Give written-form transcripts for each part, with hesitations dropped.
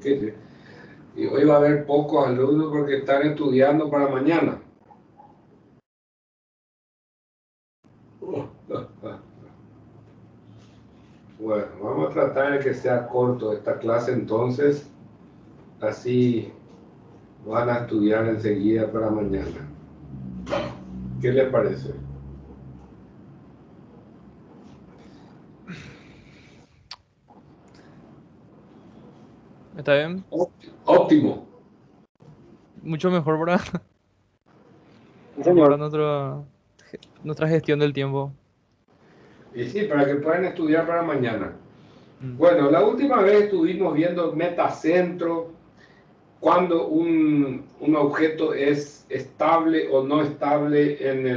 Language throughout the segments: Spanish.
Y hoy va a haber pocos alumnos porque están estudiando para mañana. Bueno, vamos a tratar de que sea corto esta clase entonces, así van a estudiar enseguida para mañana. ¿Qué les parece? ¿Está bien? Óptimo. Mucho mejor para Sí, mejorar señor. nuestra gestión del tiempo. Y sí, para que puedan estudiar para mañana. Mm. Bueno, la última vez estuvimos viendo metacentro, cuando un objeto es estable o no estable en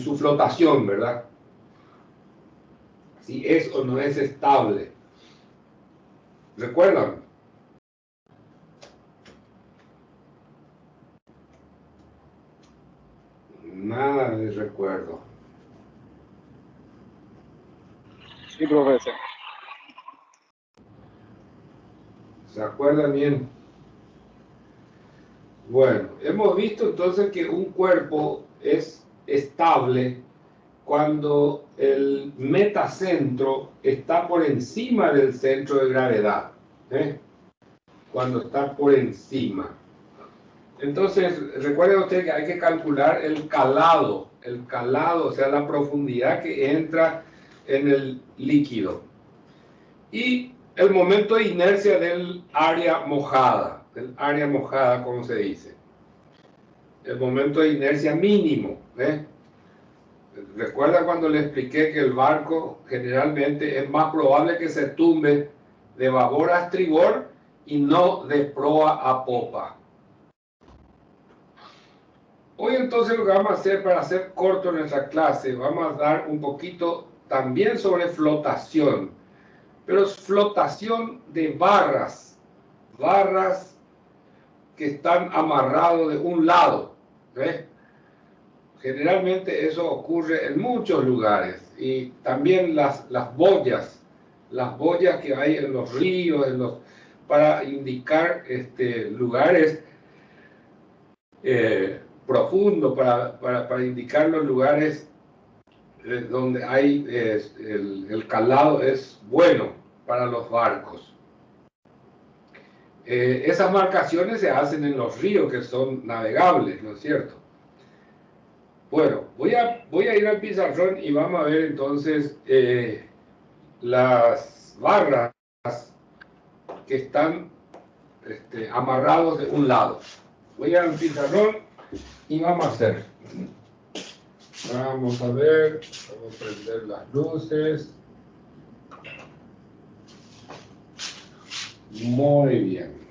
su flotación, ¿verdad? Si es o no es estable. ¿Recuerdan? Nada de recuerdo. Sí, profesor. ¿Se acuerdan bien? Bueno, hemos visto entonces que un cuerpo es estable cuando el metacentro está por encima del centro de gravedad. Cuando está por encima. Entonces, recuerden ustedes que hay que calcular el calado, o sea, la profundidad que entra en el líquido. Y el momento de inercia del área mojada, como se dice. El momento de inercia mínimo. Recuerda cuando le expliqué que el barco generalmente es más probable que se tumbe de babor a estribor y no de proa a popa. Hoy entonces lo que vamos a hacer para hacer corto nuestra clase, vamos a dar un poquito también sobre flotación, pero es flotación de barras que están amarrados de un lado. Generalmente eso ocurre en muchos lugares, y también las boyas que hay en los ríos, para indicar lugares profundos, para indicar los lugares donde hay el calado es bueno para los barcos. Esas marcaciones se hacen en los ríos que son navegables, ¿no es cierto? Bueno, voy a ir al pizarrón y vamos a ver entonces las barras que están amarrados de un lado. Voy al pizarrón y vamos a hacer. Vamos a ver, vamos a prender las luces. Muy bien.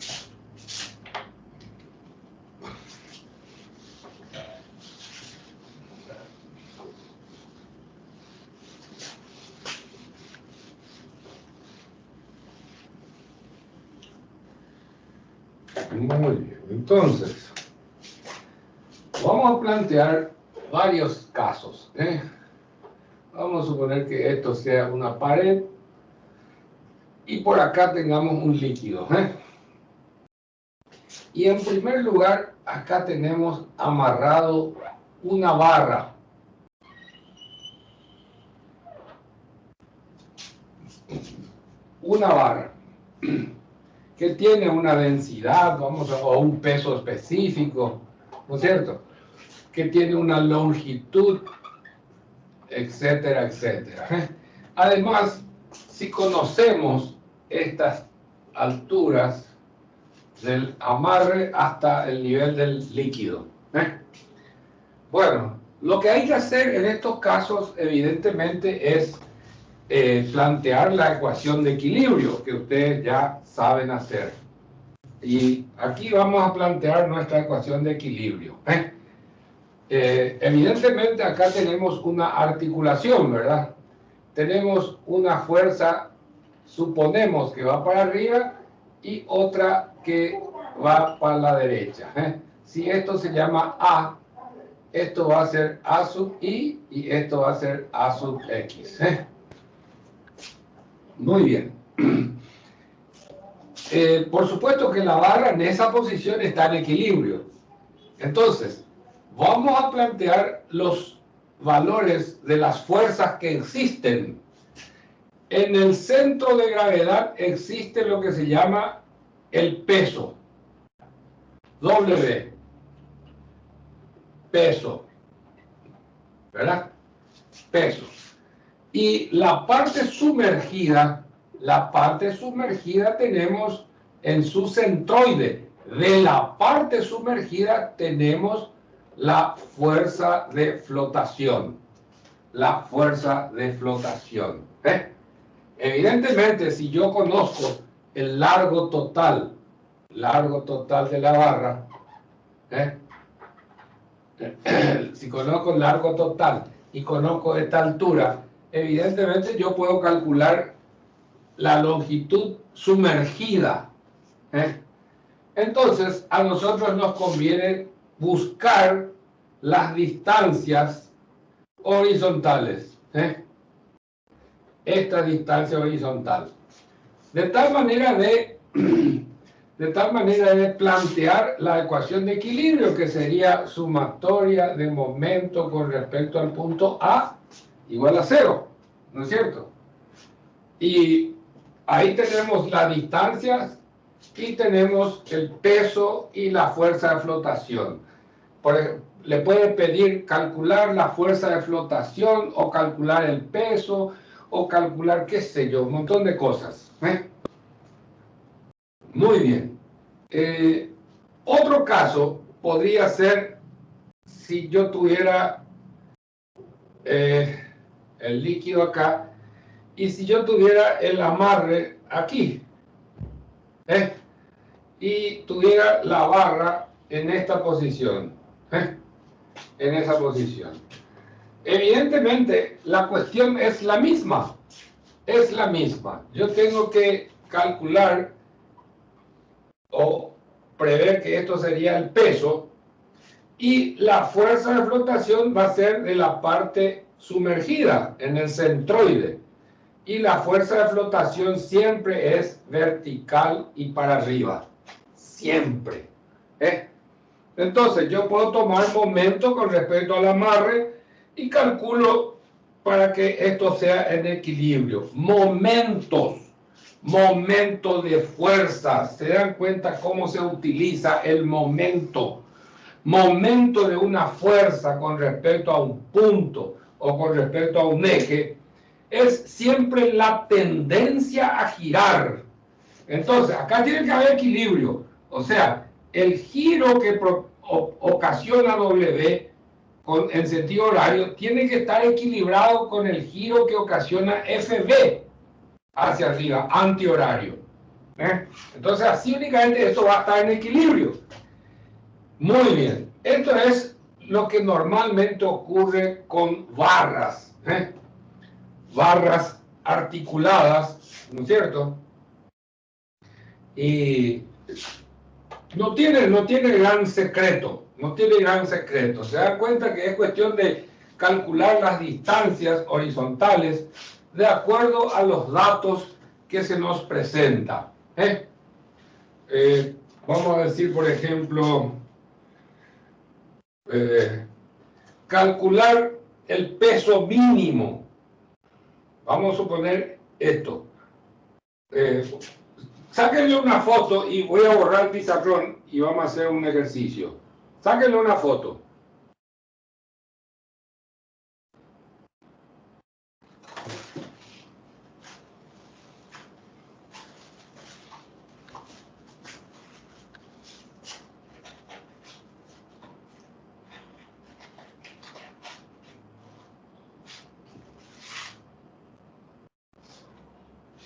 Muy bien, entonces, vamos a plantear varios casos. Vamos a suponer que esto sea una pared y por acá tengamos un líquido. Y en primer lugar, acá tenemos amarrado una barra. Una barra que tiene una densidad, o un peso específico, ¿no es cierto? Que tiene una longitud, etcétera, etcétera. Además, si conocemos estas alturas del amarre hasta el nivel del líquido. Bueno, lo que hay que hacer en estos casos, evidentemente, es plantear la ecuación de equilibrio, que ustedes ya saben hacer. Y aquí vamos a plantear nuestra ecuación de equilibrio. Evidentemente acá tenemos una articulación, ¿verdad? Tenemos una fuerza, suponemos que va para arriba, y otra que va para la derecha. Si esto se llama A, esto va a ser A sub I y esto va a ser A sub X. Muy bien. por supuesto que la barra en esa posición está en equilibrio. Entonces, vamos a plantear los valores de las fuerzas que existen. En el centro de gravedad existe lo que se llama el peso. W. Peso. ¿Verdad? Peso. Y la parte sumergida tenemos en su centroide. De la parte sumergida tenemos la fuerza de flotación. La fuerza de flotación. Evidentemente, si yo conozco el largo total de la barra, si conozco el largo total y conozco esta altura, evidentemente yo puedo calcular la longitud sumergida. Entonces, a nosotros nos conviene buscar las distancias horizontales. Esta distancia horizontal. De tal manera de plantear la ecuación de equilibrio, que sería sumatoria de momento con respecto al punto A igual a 0, ¿no es cierto? Y ahí tenemos las distancias y tenemos el peso y la fuerza de flotación. Por ejemplo, le puede pedir calcular la fuerza de flotación o calcular el peso o calcular, qué sé yo, un montón de cosas. Muy bien. Otro caso podría ser si yo tuviera el líquido acá y si yo tuviera el amarre aquí y tuviera la barra en esta posición, en esa posición. Evidentemente, la cuestión es la misma. Es la misma. Yo tengo que calcular o prever que esto sería el peso y la fuerza de flotación va a ser de la parte sumergida en el centroide. Y la fuerza de flotación siempre es vertical y para arriba. Siempre. Entonces, yo puedo tomar momento con respecto al amarre y calculo para que esto sea en equilibrio. Momentos de fuerza. ¿Se dan cuenta cómo se utiliza el momento? Momento de una fuerza con respecto a un punto o con respecto a un eje es siempre la tendencia a girar. Entonces, acá tiene que haber equilibrio. O sea, el giro que ocasiona W en sentido horario tiene que estar equilibrado con el giro que ocasiona FB hacia arriba, antihorario. Entonces, así únicamente esto va a estar en equilibrio. Muy bien. Esto es lo que normalmente ocurre con barras. Barras articuladas, ¿no es cierto? Y no tiene gran secreto, no tiene gran secreto. Se dan cuenta que es cuestión de calcular las distancias horizontales de acuerdo a los datos que se nos presentan. Vamos a decir, por ejemplo, calcular el peso mínimo. Vamos a suponer esto. Sáquenle una foto y voy a borrar el pizarrón y vamos a hacer un ejercicio. Sáquenle una foto.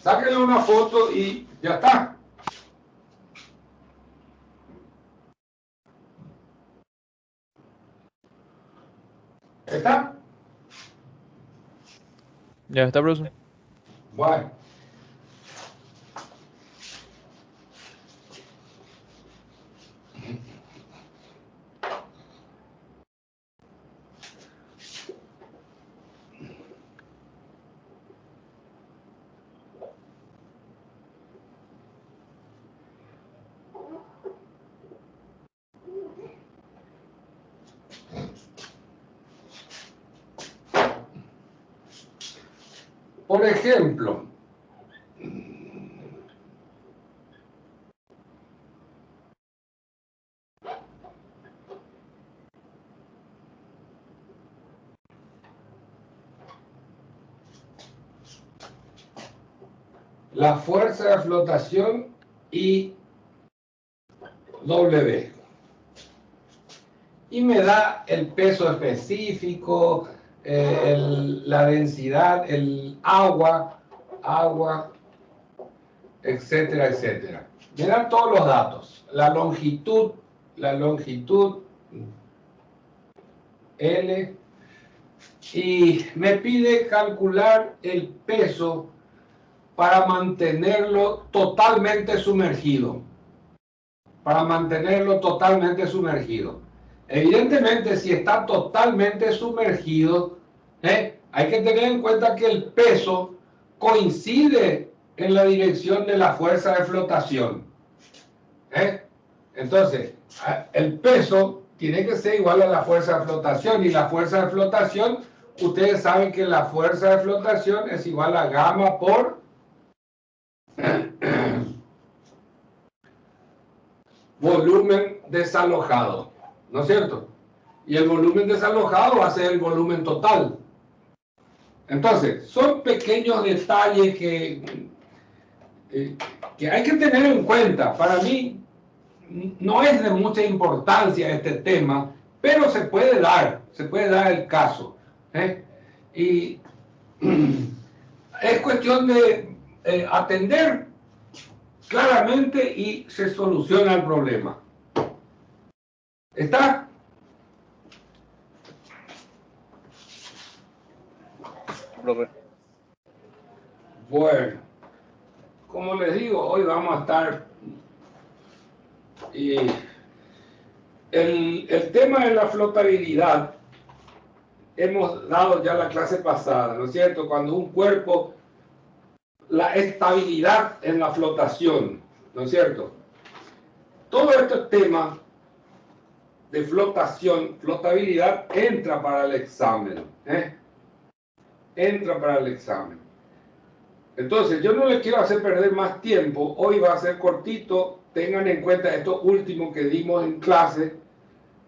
Sáquenle una foto y ya está. ¿Está? Ya está, profesor. Bueno. Por ejemplo, la fuerza de flotación y W. Y me da el peso específico, la densidad, el agua, etcétera, etcétera. Me dan todos los datos. La longitud, L, y me pide calcular el peso para mantenerlo totalmente sumergido. Evidentemente, si está totalmente sumergido, hay que tener en cuenta que el peso coincide en la dirección de la fuerza de flotación. Entonces, el peso tiene que ser igual a la fuerza de flotación, y la fuerza de flotación, ustedes saben que la fuerza de flotación es igual a gamma por volumen desalojado, ¿no es cierto? Y el volumen desalojado va a ser el volumen total. Entonces, son pequeños detalles que hay que tener en cuenta. Para mí, no es de mucha importancia este tema, pero se puede dar el caso. Y es cuestión de atender claramente y se soluciona el problema. ¿Está? Profe. Bueno, como les digo, hoy vamos a estar... el tema de la flotabilidad, hemos dado ya la clase pasada, ¿no es cierto? Cuando un cuerpo, la estabilidad en la flotación, ¿no es cierto? Todo este tema de flotación, flotabilidad, entra para el examen. Entra para el examen. Entonces, yo no les quiero hacer perder más tiempo. Hoy va a ser cortito. Tengan en cuenta esto último que dimos en clase,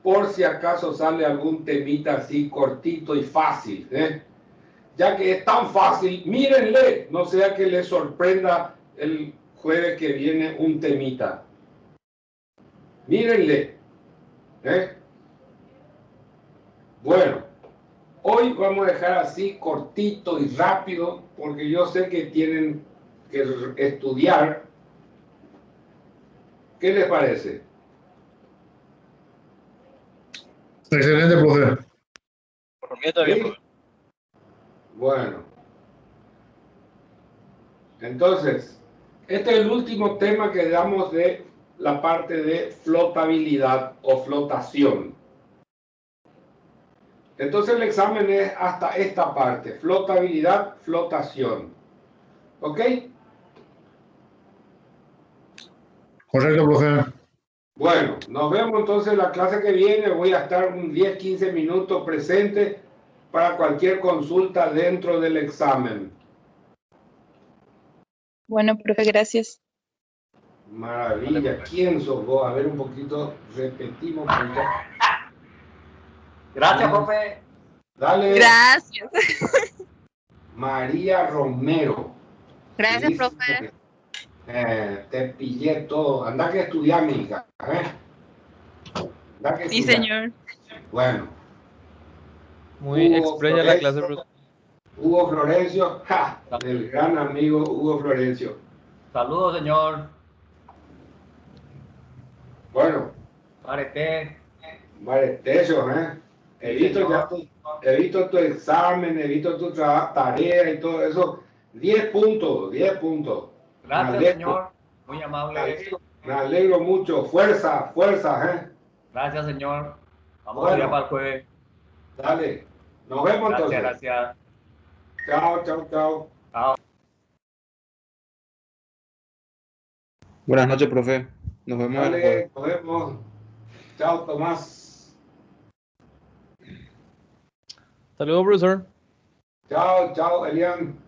por si acaso sale algún temita así cortito y fácil. Ya que es tan fácil, mírenle, no sea que les sorprenda el jueves que viene un temita. Mírenle. Bueno, hoy vamos a dejar así cortito y rápido, porque yo sé que tienen que estudiar. ¿Qué les parece? Excelente, profe. Por mí está bien, ¿Sí? profe. Bueno. Entonces, este es el último tema que damos de la parte de flotabilidad o flotación. Entonces el examen es hasta esta parte, flotabilidad, flotación. ¿Ok? Correcto, profe. Bueno, nos vemos entonces la clase que viene. Voy a estar un 10-15 minutos presente para cualquier consulta dentro del examen. Bueno, profe, gracias. Maravilla. ¿Quién sos vos? A ver un poquito, repetimos. Gracias, profe. Dale. Gracias. María Romero. Gracias, Listo. profe. Te pillé todo. Anda que estudiar, mi hija. Anda que Sí, estudiar. señor. Bueno. Muy Hugo expresa la clase, Florencio. profe. Hugo Florencio, el gran amigo Hugo Florencio. Saludos, señor. Bueno, Arete. Mareteso, He visto señor. he visto tu examen, he visto tu tarea y todo eso. 10 puntos, 10 puntos. Gracias, Me alegro, señor. Muy amable. me alegro mucho. Fuerza, fuerza, Gracias, señor. Vamos Bueno. allá para el jueves. Dale. Nos vemos Gracias, entonces. gracias. Chao, chao, chao. Chao. Buenas noches, profe. Nos vemos el jueves. Dale, nos vemos. Chao, Tomás. Saludos, profesor. Chao, chao, Elian.